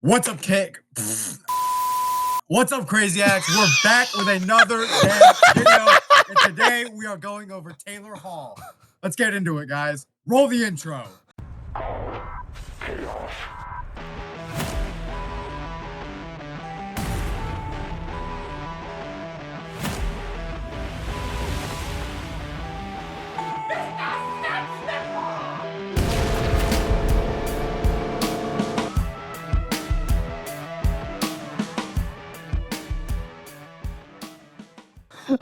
What's up, Kick? What's up, Craziacs? We're back with another damn video, and today we are going over Taylor Hall. Let's get into it, guys. Roll the intro.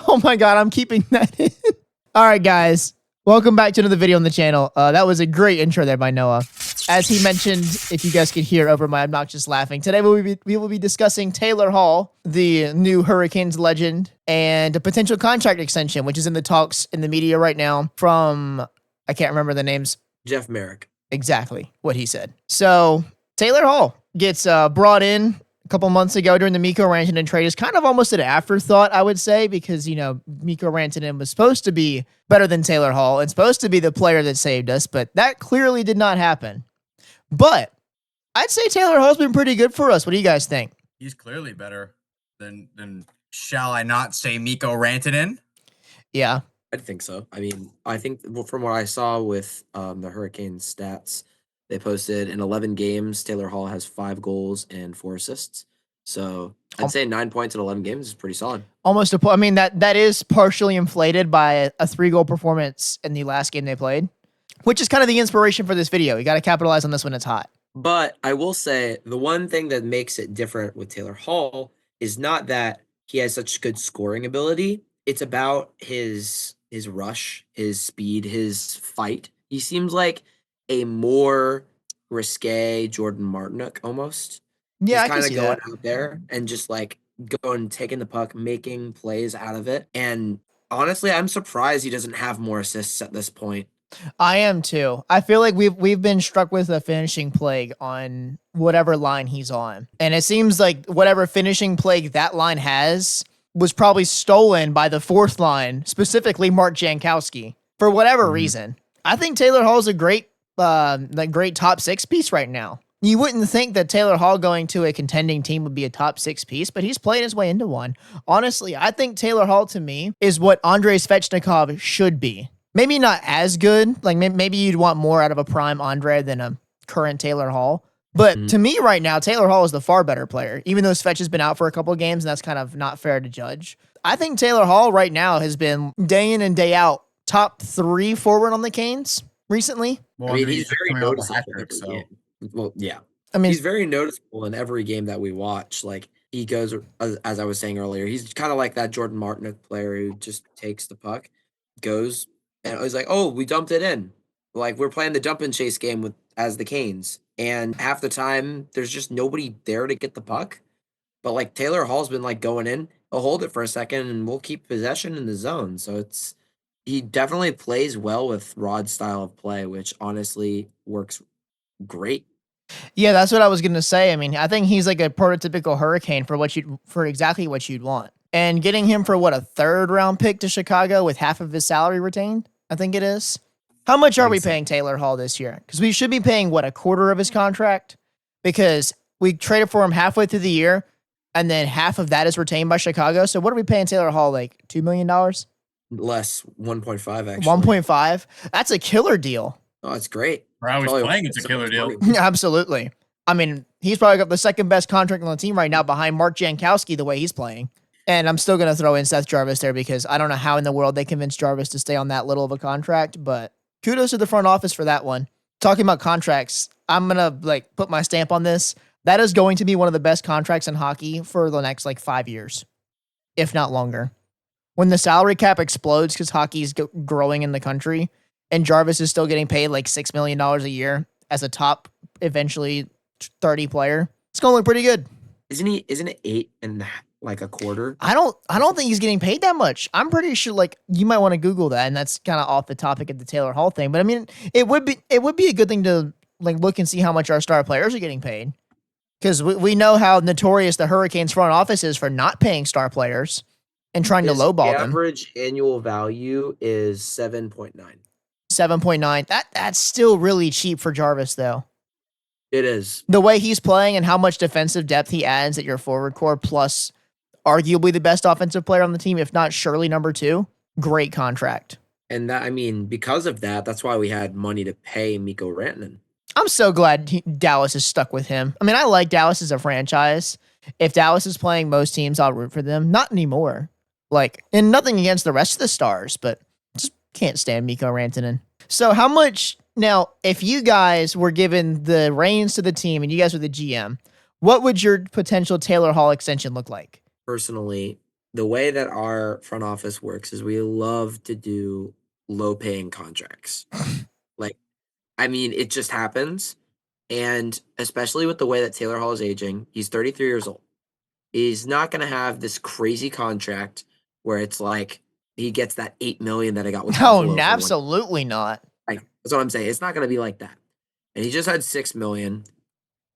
Oh my god, I'm keeping that in. All right, guys. Welcome back to another video on the channel. That was a great intro there by Noah. As he mentioned, if you guys could hear over my obnoxious laughing, today we will be discussing Taylor Hall, the new Hurricanes legend, and a potential contract extension, which is in the talks in the media right now from, I can't remember the names. Jeff Merrick. Exactly what he said. So Taylor Hall gets brought in a couple months ago during the Mikko Rantanen trade. Is kind of almost an afterthought, I would say, because, you know, Mikko Rantanen was supposed to be better than Taylor Hall and supposed to be the player that saved us, but that clearly did not happen. But I'd say Taylor Hall's been pretty good for us. What do you guys think? He's clearly better than shall I not say Mikko Rantanen? Yeah. I think so. I mean, I think from what I saw with the Hurricanes stats, they posted in 11 games, Taylor Hall has 5 goals and 4 assists. So I'd say 9 points in 11 games is pretty solid. Almost a point. I mean, that is partially inflated by a 3-goal performance in the last game they played, which is kind of the inspiration for this video. You got to capitalize on this when it's hot. But I will say the one thing that makes it different with Taylor Hall is not that he has such good scoring ability. It's about his rush, his speed, his fight. He seems like a more risque Jordan Martinook almost. Yeah, he's I can see going that. out there and just like going, taking the puck, making plays out of it. And honestly, I'm surprised he doesn't have more assists at this point. I am too. I feel like we've been struck with a finishing plague on whatever line he's on. And it seems like whatever finishing plague that line has was probably stolen by the fourth line, specifically Mark Jankowski, for whatever reason. I think Taylor Hall's a great top 6 piece right now. You wouldn't think that Taylor Hall going to a contending team would be a top 6 piece, but he's playing his way into one. Honestly, I think Taylor Hall to me is what Andrei Svechnikov should be. Maybe not as good. Like maybe you'd want more out of a prime Andre than a current Taylor Hall. But to me right now, Taylor Hall is the far better player, even though Svech has been out for a couple of games, and that's kind of not fair to judge. I think Taylor Hall right now has been day in and day out top 3 forward on the Canes recently. Well, I mean, he's very noticeable. Well, yeah. I mean, he's very noticeable in every game that we watch. Like, he goes, as I was saying earlier, he's kind of like that Jordan Martinook player who just takes the puck, goes, and he's like, oh, we dumped it in. Like, we're playing the dump and chase game as the Canes. And half the time, there's just nobody there to get the puck. But, like, Taylor Hall's been, like, going in. He'll hold it for a second, and we'll keep possession in the zone. So he definitely plays well with Rod's style of play, which honestly works great. Yeah, that's what I was gonna say. I mean, I think he's like a prototypical Hurricane for exactly what you'd want. And getting him for what, a 3rd round pick to Chicago with half of his salary retained, I think it is. How much are we paying Taylor Hall this year? Because we should be paying what, a quarter of his contract? Because we traded for him halfway through the year, and then half of that is retained by Chicago. So what are we paying Taylor Hall? Like $2 million? Less, 1.5 actually. 1.5? That's a killer deal. Oh, it's great. For how he's playing, it's a killer deal. Absolutely. I mean, he's probably got the 2nd best contract on the team right now behind Mark Jankowski the way he's playing. And I'm still going to throw in Sethjarvis there because I don't know how in the world they convinced Jarvis to stay on that little of a contract, but kudos to the front office for that one. Talking about contracts, I'm going to put my stamp on this. That is going to be one of the best contracts in hockey for the next 5 years, if not longer. When the salary cap explodes because hockey is growing in the country and Jarvis is still getting paid $6 million a year as a top, eventually 30 player, it's going to look pretty good. Isn't it 8 and a quarter? I don't think he's getting paid that much. I'm pretty sure you might want to Google that, and that's kind of off the topic of the Taylor Hall thing. But I mean, it would be a good thing to look and see how much our star players are getting paid. Because we know how notorious the Hurricanes front office is for not paying star players and trying to lowball them. Average annual value is 7.9. 7.9. That's still really cheap for Jarvis, though. It is. The way he's playing and how much defensive depth he adds at your forward core, plus arguably the best offensive player on the team, if not surely number 2, great contract. And that, I mean, because of that, that's why we had money to pay Mikko Rantanen. I'm so glad Dallas is stuck with him. I mean, I like Dallas as a franchise. If Dallas is playing most teams, I'll root for them. Not anymore. Like, and nothing against the rest of the Stars, but just can't stand Mikko Rantanen. So how much, now, if you guys were given the reins to the team and you guys were the GM, what would your potential Taylor Hall extension look like? Personally, the way that our front office works is we love to do low-paying contracts. Like, I mean, it just happens. And especially with the way that Taylor Hall is aging, he's 33 years old. He's not going to have this crazy contract where it's like he gets that $8 million that I got with No, absolutely not. Like, that's what I'm saying. It's not going to be like that. And he just had $6 million.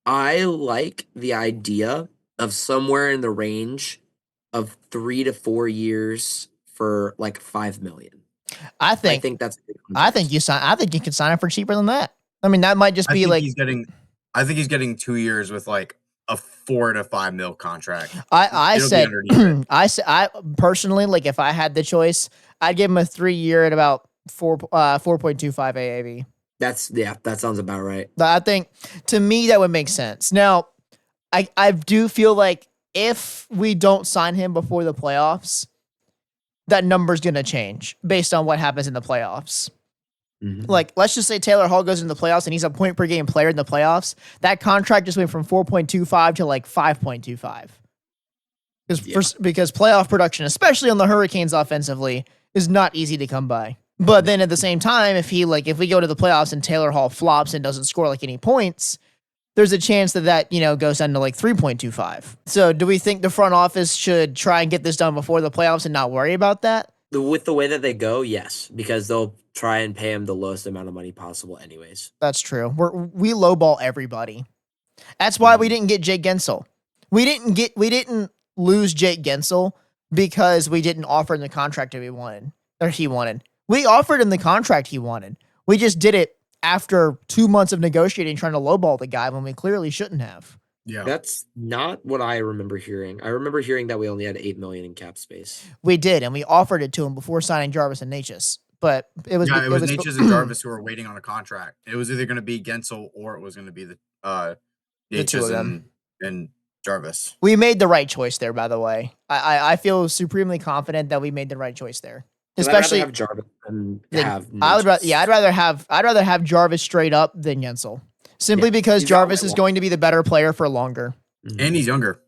I like the idea of somewhere in the range of 3 to 4 years for like $5 million. I think that's. I think you can sign up for cheaper than that. I mean, that might just be like I think he's getting 2 years with like a $4 to $5 mil contract. I personally, like, if I had the choice, I'd give him a 3-year at about 4.25 AAV. That sounds about right. I think, to me, that would make sense. Now, I do feel like if we don't sign him before the playoffs, that number's going to change based on what happens in the playoffs. Mm-hmm. Like, let's just say Taylor Hall goes into the playoffs and he's a point per game player in the playoffs. That contract just went from 4.25 to like 5.25. Because playoff production, especially on the Hurricanes offensively, is not easy to come by. But then at the same time, if we go to the playoffs and Taylor Hall flops and doesn't score like any points, there's a chance that goes down to like 3.25. So do we think the front office should try and get this done before the playoffs and not worry about that? With the way that they go, yes, because they'll try and pay him the lowest amount of money possible anyways. That's true. We lowball everybody. That's why we didn't get Jake Gensel. We didn't lose Jake Gensel because we didn't offer him the contract that he wanted. We offered him the contract he wanted. We just did it after 2 months of negotiating, trying to lowball the guy when we clearly shouldn't have. Yeah, that's not what I remember hearing. I remember hearing that we only had $8 million in cap space. We did, and we offered it to him before signing Jarvis and Natchez. But it was Natchez and Jarvis who were waiting on a contract. It was either going to be Gensel or it was going to be the Natchez and Jarvis. We made the right choice there, by the way. I feel supremely confident that we made the right choice there. Especially I'd rather have Jarvis than have Natchez. I'd rather have Jarvis straight up than Gensel. Simply because Jarvis is going to be the better player for longer. And he's younger.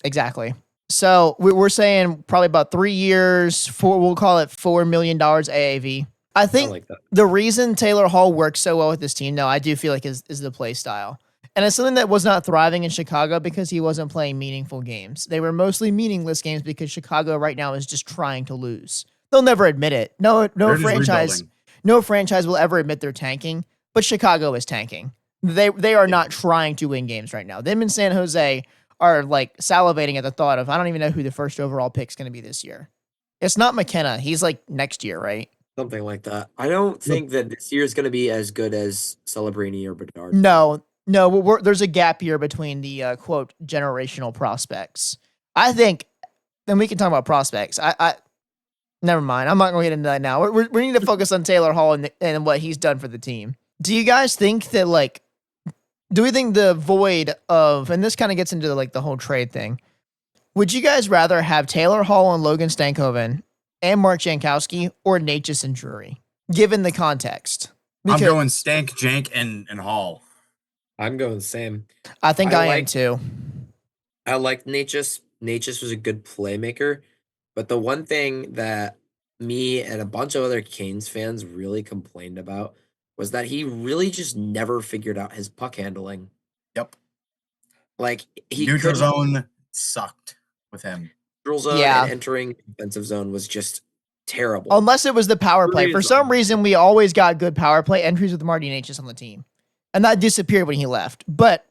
Exactly. So we're saying probably about 3 years, we'll call it $4 million AAV. I think the reason Taylor Hall works so well with this team, though, I do feel like is the play style. And it's something that was not thriving in Chicago because he wasn't playing meaningful games. They were mostly meaningless games because Chicago right now is just trying to lose. They'll never admit it. No franchise will ever admit they're tanking, but Chicago is tanking. They are not trying to win games right now. Them and San Jose are like salivating at the thought of, I don't even know who the first overall pick is going to be this year. It's not McKenna. He's like next year, right? Something like that. I don't think that this year is going to be as good as Celebrini or Bedard. No, there's a gap here between the quote generational prospects. I think, then we can talk about prospects. I never mind. I'm not going to get into that now. We need to focus on Taylor Hall and what he's done for the team. Do you guys think that do we think the void of, and this kind of gets into the whole trade thing, would you guys rather have Taylor Hall and Logan Stankoven and Mark Jankowski or Natchez and Drury, given the context? I'm going Stank, Jank, and Hall. I'm going same. I think I am too. I like Natchez. Natchez was a good playmaker, but the one thing that me and a bunch of other Canes fans really complained about was that he really just never figured out his puck handling. Yep. Neutral zone sucked with him. Neutral zone and entering defensive zone was just terrible. Unless it was the power play. For some reason, we always got good power play entries with Marty Natchez on the team. And that disappeared when he left. But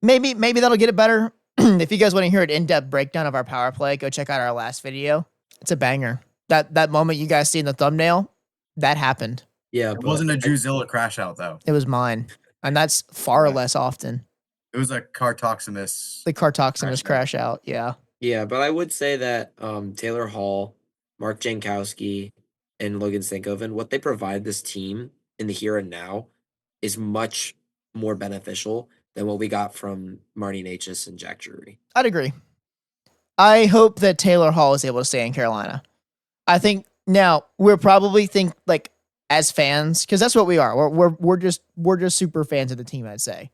maybe that'll get it better. If you guys want to hear an in-depth breakdown of our power play, go check out our last video. It's a banger. That moment you guys see in the thumbnail, that happened. Yeah, it wasn't a Druzilla crash out though. It was mine. And that's far less often. It was a Cartoximus. The Cartoximus crash out, yeah. Yeah, but I would say that Taylor Hall, Mark Jankowski, and Logan Stankoven, what they provide this team in the here and now is much more beneficial than what we got from Marty Natchez and Jack Drury. I'd agree. I hope that Taylor Hall is able to stay in Carolina. I think now we're probably like as fans, because that's what we are. We're just super fans of the team, I'd say.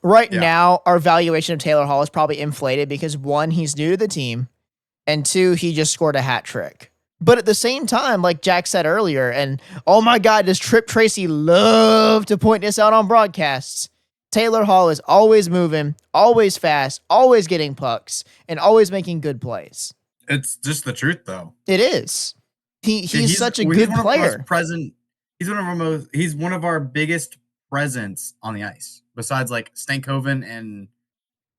Right now, our valuation of Taylor Hall is probably inflated because 1, he's new to the team, and 2, he just scored a hat trick. But at the same time, like Jack said earlier, and oh my God, does Trip Tracy love to point this out on broadcasts? Taylor Hall is always moving, always fast, always getting pucks, and always making good plays. It's just the truth, though. It is. He's such a good player. He's one of our biggest presence on the ice, besides like Stankoven and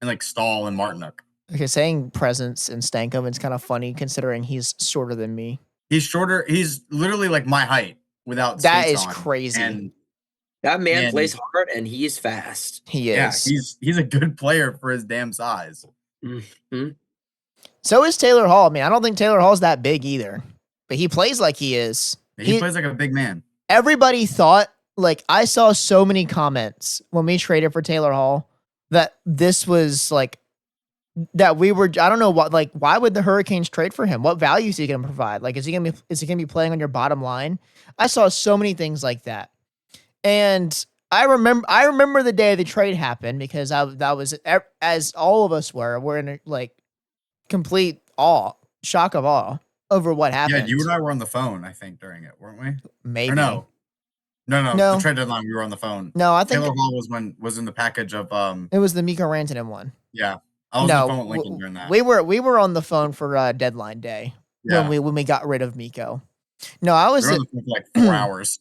like Stahl and Martinook. Okay, saying presence in Stankoven's kind of funny considering he's shorter than me. He's shorter. He's literally like my height without that is on. Crazy. And that man plays hard and he's fast. He is. Yeah, he's a good player for his damn size. Mm-hmm. So is Taylor Hall. I mean, I don't think Taylor Hall's that big either, but he plays like he is. He plays like a big man. Everybody thought, like, I saw so many comments when we traded for Taylor Hall that this was like, that we were, I don't know what, like, why would the Hurricanes trade for him? What value is he going to provide? Like, is he going to be playing on your bottom line? I saw so many things like that. And I remember the day the trade happened because that was, as all of us we're in like complete shock of awe over what happened. Yeah, you and I were on the phone, I think, during it, weren't we? Maybe. Or no. The trade deadline, we were on the phone. No, I think Taylor Hall was in the package of it was the Mikko Rantanen one. Yeah. I was on the phone with Lincoln during that. We were on the phone for deadline day when we got rid of Mikko. No, I was on the phone for like 4 hours.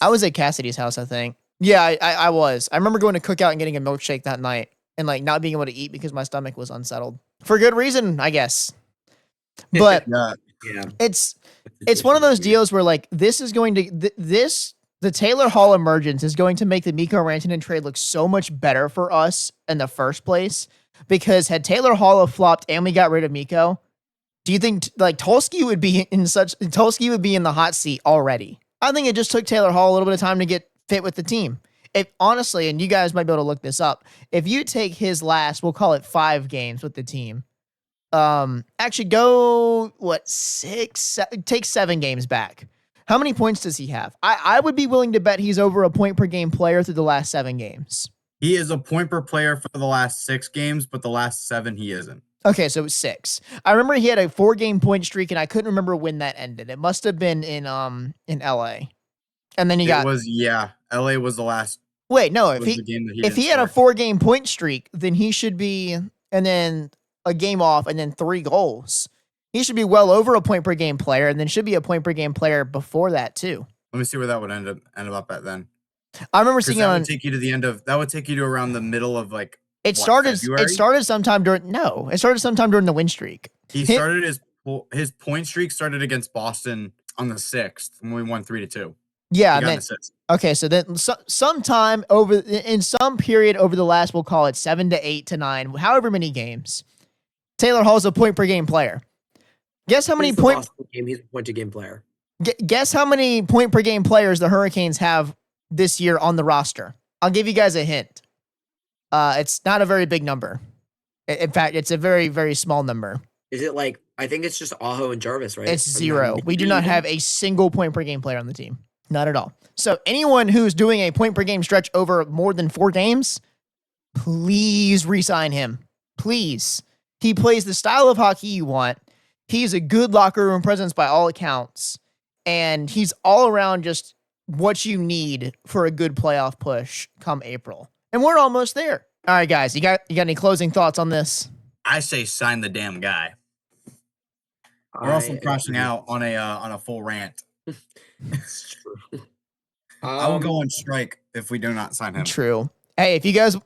I was at Cassidy's house, I think. Yeah, I was. I remember going to Cookout and getting a milkshake that night and like not being able to eat because my stomach was unsettled. For good reason, I guess. But it's one of those deals where like this is going to the Taylor Hall emergence is going to make the Mikko Rantanen trade look so much better for us in the first place, because had Taylor Hall flopped and we got rid of Mikko, do you think like Tulsky would be in the hot seat already? I think it just took Taylor Hall a little bit of time to get fit with the team. If honestly, and you guys might be able to look this up, if you take his last, we'll call it 5 games with the team, actually go take 7 games back. How many points does he have? I would be willing to bet he's over a point per game player through the last 7 games. He is a point per player for the last 6 games, but the last 7 he isn't. Okay, so it was 6. I remember he had a 4-game point streak, and I couldn't remember when that ended. It must have been in LA. And then LA was the last. Wait, no, if he had a 4-game point streak, then he should be, and then a game off, and then 3 goals. He should be well over a point per game player, and then should be a point per game player before that too. Let me see where that would end up at then. I remember seeing that would take you to the end of that would take you to around the middle of like February? It started sometime during the win streak. He started his point streak started against Boston on the 6th when we won 3-2. Yeah, then, okay, so then sometime in some period over the last, we'll call it 7 to 8 to 9, however many games, Taylor Hall's a point per game player. Guess how many points? He's a point per game player. Guess how many point per game players the Hurricanes have this year on the roster? I'll give you guys a hint. It's not a very big number. In fact, it's a very, very small number. Is it like, I think it's just Aho and Jarvis, right? It's 0. We do not have a single point per game player on the team. Not at all. So anyone who's doing a point per game stretch over more than 4 games, please re-sign him. Please. He plays the style of hockey you want. He's a good locker room presence by all accounts. And he's all around just what you need for a good playoff push come April. And we're almost there. All right, guys, you got any closing thoughts on this? I say sign the damn guy. We're also crashing out on a full rant. It's true. I will go on strike if we do not sign him. True. Hey, if you guys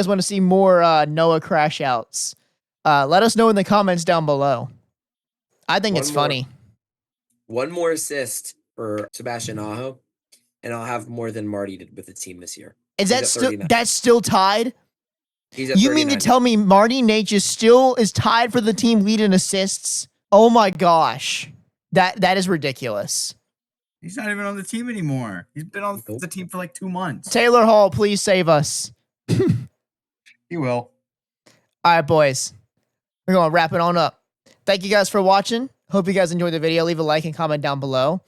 want to see more Noah crash outs, let us know in the comments down below. I think it's funny. One more assist for Sebastianaho, and I'll have more than Marty did with the team this year. Is that still that's still tied? He's at you mean to tell me Marty Nate is tied for the team lead in assists? Oh my gosh. That is ridiculous. He's not even on the team anymore. He's been on the team for like 2 months. Taylor Hall, please save us. He will. All right, boys. We're going to wrap it on up. Thank you guys for watching. Hope you guys enjoyed the video. Leave a like and comment down below.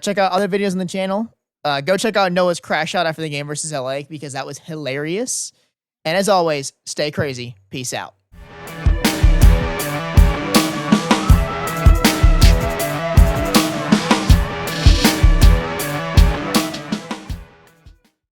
Check out other videos on the channel. Go check out Noah's crash out after the game versus LA because that was hilarious. And as always, stay crazy. Peace out.